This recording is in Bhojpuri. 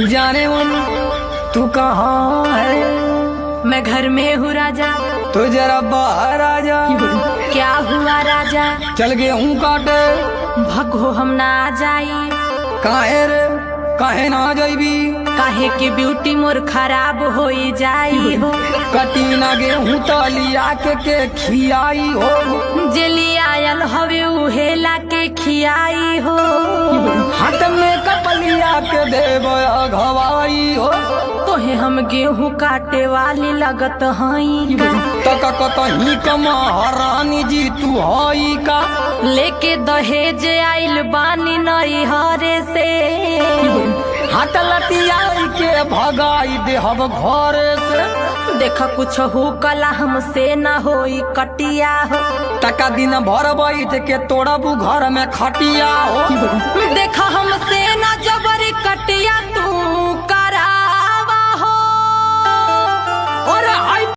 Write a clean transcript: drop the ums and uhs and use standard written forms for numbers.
जाने मन तू कहाँ है? मैं घर में हूँ राजा। तो जरा बाहर आ जा। क्या हुआ राजा? चल गेहूं काटे। भगो हम ना जाई। काहे रे काहे ना जाइबी? काहे की ब्यूटी मोर खराब हो जाई हो। कटी ना गेहूं तलिया के खियाई हो। जेली आयल हवे उहेला के खियाई हो। हाथ में कपलिया के देव घवाई हो। तोहे हम गेहूं काटे वाली लगत हई का? तक कतही कमा हरानी जी तू हई का? लेके दहेज आइल बानी नई हरे से। हाथ लतियाई के भगाई देहब घर से। देख कुछ हो कला हमसे न होई कटिया हो। टका दिन भर बैठ के तोड़बू घर में खटिया हो।